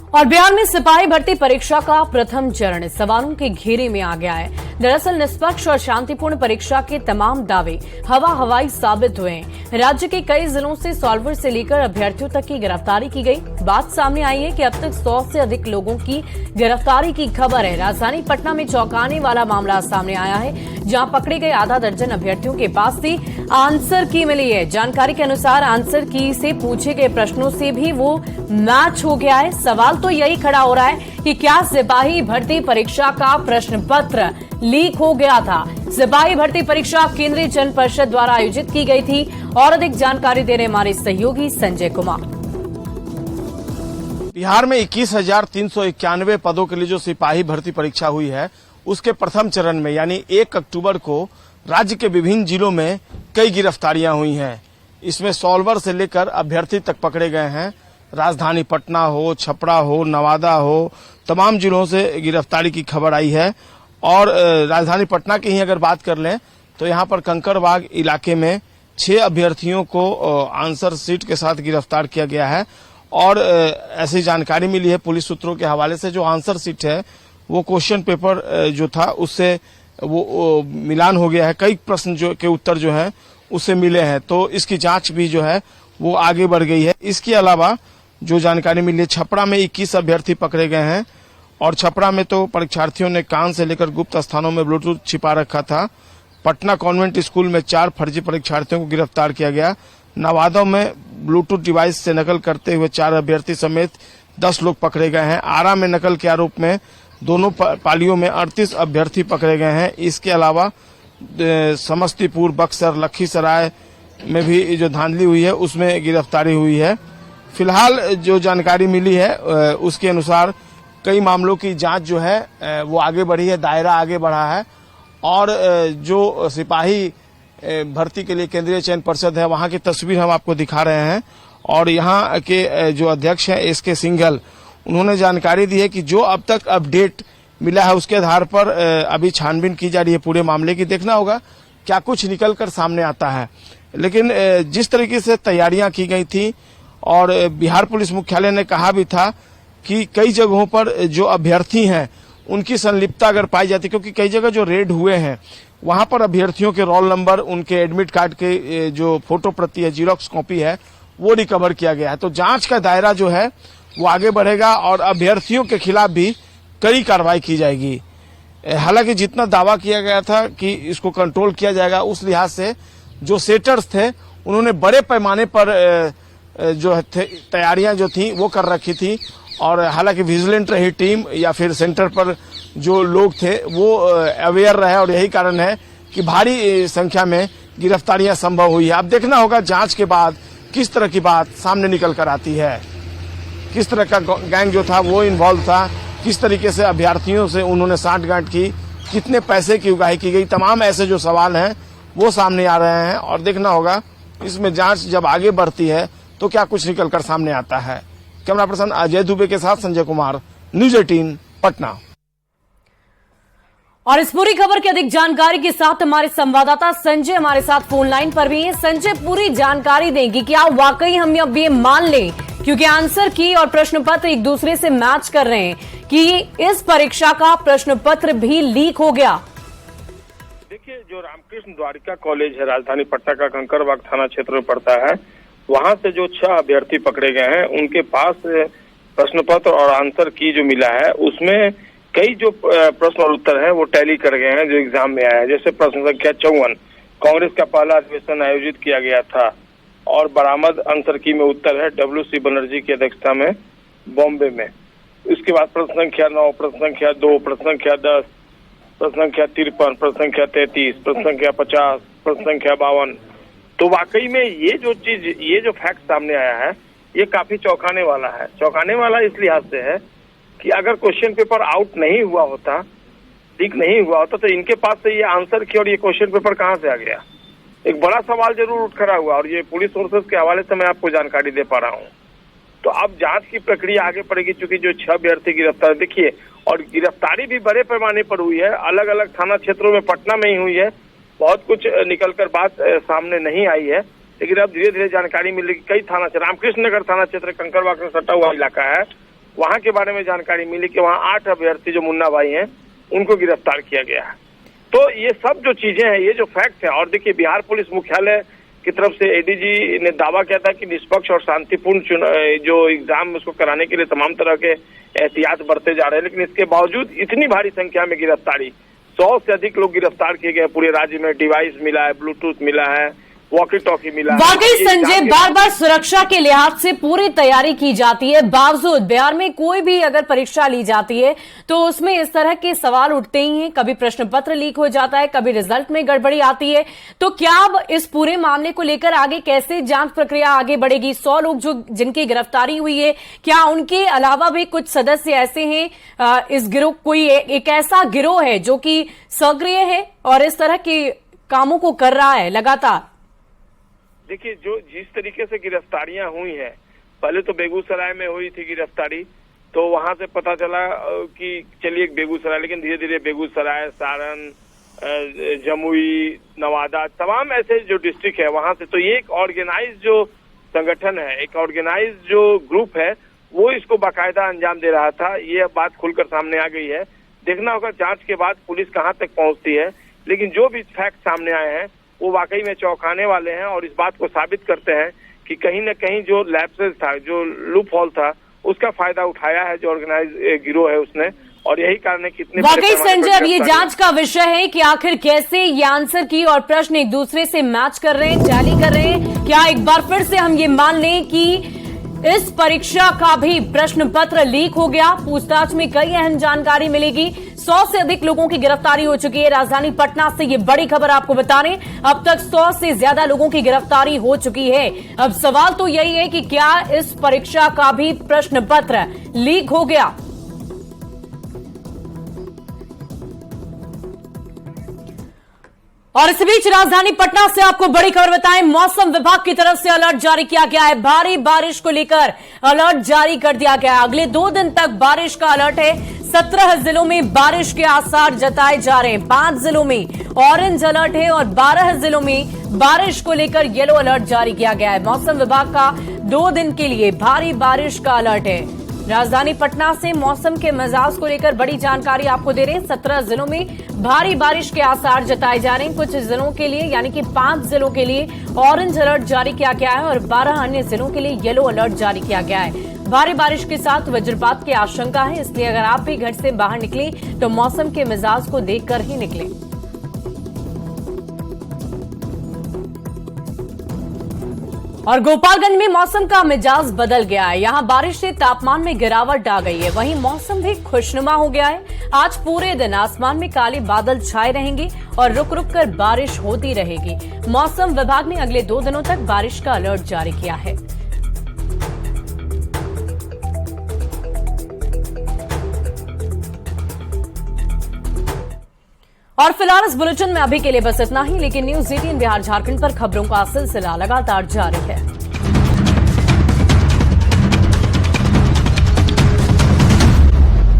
और बिहार में सिपाही भर्ती परीक्षा का प्रथम चरण सवालों के घेरे में आ गया है। दरअसल निष्पक्ष और शांतिपूर्ण परीक्षा के तमाम दावे हवाई साबित हुए हैं। राज्य के कई जिलों से सॉल्वर से लेकर अभ्यर्थियों तक की गिरफ्तारी की गई। बात सामने आई है कि अब तक 100 से अधिक लोगों की गिरफ्तारी की खबर है। राजधानी पटना में चौंकाने वाला मामला सामने आया है, जहां पकड़े गए आधा दर्जन अभ्यर्थियों के पास से आंसर की मिली है। जानकारी के अनुसार आंसर की से पूछे गए प्रश्नों से भी वो मैच हो गया है। सवाल तो यही खड़ा हो रहा है कि क्या सिपाही भर्ती परीक्षा का प्रश्न पत्र लीक हो गया था। सिपाही भर्ती परीक्षा केंद्रीय चयन पर्षद द्वारा आयोजित की गई थी। और अधिक जानकारी दे रहे हमारे सहयोगी संजय कुमार। बिहार में 21,391 पदों के लिए जो सिपाही भर्ती परीक्षा हुई है, उसके प्रथम चरण में यानी 1 अक्टूबर को राज्य के विभिन्न जिलों में कई गिरफ्तारियां हुई हैं। इसमें सॉल्वर से लेकर अभ्यर्थी तक पकड़े गए हैं। राजधानी पटना हो, छपरा हो, नवादा हो, तमाम जिलों से गिरफ्तारी की खबर आई है। और राजधानी पटना की ही अगर बात कर लें तो यहां पर कंकड़बाग इलाके में 6 अभ्यर्थियों को आंसर शीट के साथ गिरफ्तार किया गया है। और ऐसी जानकारी मिली है पुलिस सूत्रों के हवाले से, जो आंसर शीट है वो क्वेश्चन पेपर जो था उससे वो मिलान हो गया है। कई प्रश्न जो के उत्तर जो है उससे मिले हैं, तो इसकी जांच भी जो है वो आगे बढ़ गई है। इसके अलावा जो जानकारी मिली है, छपरा में 21 अभ्यर्थी पकड़े गए हैं। और छपरा में तो परीक्षार्थियों ने कान से लेकर गुप्त स्थानों में ब्लूटूथ छिपा रखा था। पटना कॉन्वेंट स्कूल में 4 फर्जी परीक्षार्थियों को गिरफ्तार किया गया। नवादा में ब्लूटूथ डिवाइस से नकल करते हुए 4 अभ्यर्थी समेत 10 लोग पकड़े गए हैं। आरा में नकल के आरोप में दोनों पालियों में 38 अभ्यर्थी पकड़े गए हैं। इसके अलावा समस्तीपुर, बक्सर, लखीसराय में भी जो धांधली हुई है उसमें गिरफ्तारी हुई है। फिलहाल जो जानकारी मिली है उसके अनुसार कई मामलों की जांच जो है वो आगे बढ़ी है, दायरा आगे बढ़ा है। और जो सिपाही भर्ती के लिए केंद्रीय चयन परिषद है वहां की तस्वीर हम आपको दिखा रहे हैं। और यहाँ के जो अध्यक्ष हैं एसके सिंघल, उन्होंने जानकारी दी है कि जो अब तक अपडेट मिला है उसके आधार पर अभी छानबीन की जा रही है पूरे मामले की। देखना होगा क्या कुछ निकल कर सामने आता है। लेकिन जिस तरीके से तैयारियां की गई थी और बिहार पुलिस मुख्यालय ने कहा भी था कि कई जगहों पर जो अभ्यर्थी हैं उनकी संलिप्तता अगर पाई जाती, क्योंकि कई जगह जो रेड हुए हैं वहां पर अभ्यर्थियों के रोल नंबर, उनके एडमिट कार्ड के जो फोटो प्रति है, जीरोक्स कॉपी है, वो रिकवर किया गया है। तो जांच का दायरा जो है वो आगे बढ़ेगा और अभ्यर्थियों के खिलाफ भी कड़ी कार्रवाई की जाएगी। हालांकि जितना दावा किया गया था कि इसको कंट्रोल किया जाएगा, उस लिहाज से जो सेटर्स थे उन्होंने बड़े पैमाने पर जो तैयारियां जो थी वो कर रखी थी। और हालांकि विजिलेंट रही टीम या फिर सेंटर पर जो लोग थे वो अवेयर रहे और यही कारण है कि भारी संख्या में गिरफ्तारियां संभव हुई है। अब देखना होगा जांच के बाद किस तरह की बात सामने निकल कर आती है, किस तरह का गैंग जो था वो इन्वॉल्व था, किस तरीके से अभ्यर्थियों से उन्होंने साठगांठ की, कितने पैसे की उगाही की गई। तमाम ऐसे जो सवाल हैं वो सामने आ रहे हैं और देखना होगा इसमें जांच जब आगे बढ़ती है तो क्या कुछ निकल कर सामने आता है। कैमरा पर्सन अजय दुबे के साथ संजय कुमार, न्यूज 18 पटना। और इस पूरी खबर की अधिक जानकारी के साथ हमारे संवाददाता संजय हमारे साथ फोन लाइन पर भी हैं। संजय, पूरी जानकारी देंगी क्या वाकई हम अब ये मान लें, क्योंकि आंसर की और प्रश्न पत्र एक दूसरे से मैच कर रहे हैं, कि इस परीक्षा का प्रश्न पत्र भी लीक हो गया? देखिए, जो रामकृष्ण द्वारिका कॉलेज है राजधानी पटना का, कंकड़बाग थाना क्षेत्र में पड़ता है, वहां से जो 6 अभ्यर्थी पकड़े गए हैं उनके पास प्रश्न पत्र और आंसर की जो मिला है उसमें कई जो प्रश्न और उत्तर हैं वो टैली कर गए हैं जो एग्जाम में आया है। जैसे प्रश्न संख्या 54, कांग्रेस का पहला अधिवेशन आयोजित किया गया था और बरामद आंसर की में उत्तर है WC बनर्जी की अध्यक्षता में बॉम्बे में। इसके बाद प्रश्न संख्या 9, प्रश्न संख्या 2, प्रश्न संख्या 10, प्रश्न संख्या 53, प्रश्न संख्या 33, प्रश्न संख्या 50, प्रश्न संख्या 52। तो वाकई में ये जो फैक्ट सामने आया है ये काफी चौंकाने वाला है। चौंकाने वाला इस लिहाज से है कि अगर क्वेश्चन पेपर आउट नहीं हुआ होता, लीक नहीं हुआ होता, तो इनके पास से ये आंसर की और ये क्वेश्चन पेपर कहाँ से आ गया, एक बड़ा सवाल जरूर उठ खड़ा हुआ। और ये पुलिस सोर्सेज के हवाले से मैं आपको जानकारी दे पा रहा हूँ। तो अब जांच की प्रक्रिया आगे बढ़ेगी, चूंकि जो 6 अभ्यर्थी गिरफ्तार, देखिए, और गिरफ्तारी भी बड़े पैमाने पर हुई है, अलग अलग थाना क्षेत्रों में, पटना में ही हुई है। बहुत कुछ निकलकर बात सामने नहीं आई है, लेकिन अब धीरे धीरे जानकारी मिल रही। कई थाना क्षेत्र, रामकृष्ण नगर थाना क्षेत्र कंकड़बाग से सटा हुआ इलाका है, वहां के बारे में जानकारी मिली कि वहां 8 अभ्यर्थी जो मुन्ना भाई हैं उनको गिरफ्तार किया गया है। तो ये सब जो चीजें हैं, ये जो फैक्ट है, और देखिए बिहार पुलिस मुख्यालय की तरफ से एडीजी ने दावा किया था कि निष्पक्ष और शांतिपूर्ण जो एग्जाम उसको कराने के लिए तमाम तरह के एहतियात बरते जा रहे हैं, लेकिन इसके बावजूद इतनी भारी संख्या में गिरफ्तारी, 100 से अधिक लोग गिरफ्तार किए गए पूरे राज्य में। डिवाइस मिला है, ब्लूटूथ मिला है, वॉकी टॉकी मिला है। वाकई संजय, बार बार सुरक्षा के लिहाज से पूरी तैयारी की जाती है, बावजूद बिहार में कोई भी अगर परीक्षा ली जाती है तो उसमें इस तरह के सवाल उठते ही हैं। कभी प्रश्न पत्र लीक हो जाता है, कभी रिजल्ट में गड़बड़ी आती है। तो क्या अब इस पूरे मामले को लेकर आगे कैसे जांच प्रक्रिया आगे बढ़ेगी? 100 लोग जो जिनकी गिरफ्तारी हुई है, क्या उनके अलावा भी कुछ सदस्य ऐसे हैं, इस गिरोह कोई एक ऐसा गिरोह है जो कि सक्रिय है और इस तरह के कामों को कर रहा है लगातार? देखिए, जो जिस तरीके से गिरफ्तारियां हुई हैं, पहले तो बेगूसराय में हुई थी गिरफ्तारी, तो वहां से पता चला कि चलिए बेगूसराय, लेकिन धीरे धीरे बेगूसराय, सारण, जमुई, नवादा, तमाम ऐसे जो डिस्ट्रिक्ट है वहां से, तो ये एक ऑर्गेनाइज जो संगठन है, एक ऑर्गेनाइज जो ग्रुप है, वो इसको बाकायदा अंजाम दे रहा था। ये बात खुलकर सामने आ गई है। देखना होगा जांच के बाद पुलिस कहां तक पहुंचती है, लेकिन जो भी फैक्ट सामने आए हैं वो वाकई में चौंकाने वाले हैं और इस बात को साबित करते हैं कि कहीं न कहीं जो लैप्सेस था, जो लूप होल था, उसका फायदा उठाया है जो ऑर्गेनाइज गिरोह है उसने, और यही कारण है कि इतने वाकई संजय, अब ये जांच का विषय है कि आखिर कैसे ये आंसर की और प्रश्न एक दूसरे से मैच कर रहे हैं, टैली कर रहे हैं। क्या एक बार फिर से हम ये मान लें कि इस परीक्षा का भी प्रश्न पत्र लीक हो गया? पूछताछ में कई अहम जानकारी मिलेगी। 100 से अधिक लोगों की गिरफ्तारी हो चुकी है। राजधानी पटना से ये बड़ी खबर आपको बता रहे हैं, अब तक 100 से ज्यादा लोगों की गिरफ्तारी हो चुकी है। अब सवाल तो यही है कि क्या इस परीक्षा का भी प्रश्न पत्र लीक हो गया? और इस बीच राजधानी पटना से आपको बड़ी खबर बताएं, मौसम विभाग की तरफ से अलर्ट जारी किया गया है। भारी बारिश को लेकर अलर्ट जारी कर दिया गया है। अगले 2 दिन तक बारिश का अलर्ट है। 17 जिलों में बारिश के आसार जताए जा रहे हैं। 5 जिलों में ऑरेंज अलर्ट है और 12 जिलों में बारिश को लेकर येलो अलर्ट जारी किया गया है। मौसम विभाग का 2 दिन के लिए भारी बारिश का अलर्ट है। राजधानी पटना से मौसम के मिजाज को लेकर बड़ी जानकारी आपको दे रहे हैं। 17 जिलों में भारी बारिश के आसार जताए जा रहे हैं। कुछ जिलों के लिए यानी कि 5 जिलों के लिए ऑरेंज अलर्ट जारी किया गया है और 12 अन्य जिलों के लिए येलो अलर्ट जारी किया गया है। भारी बारिश के साथ वज्रपात की आशंका है, इसलिए अगर आप भी घर से बाहर निकले तो मौसम के मिजाज को देखकर ही निकलें। और गोपालगंज में मौसम का मिजाज बदल गया है। यहां बारिश से तापमान में गिरावट आ गई है, वहीं मौसम भी खुशनुमा हो गया है। आज पूरे दिन आसमान में काले बादल छाए रहेंगे और रुक रुक कर बारिश होती रहेगी। मौसम विभाग ने अगले 2 दिनों तक बारिश का अलर्ट जारी किया है। और फिलहाल इस बुलेटिन में अभी के लिए बस इतना ही, लेकिन न्यूज़ 18 बिहार झारखंड पर खबरों का सिलसिला लगातार जारी है।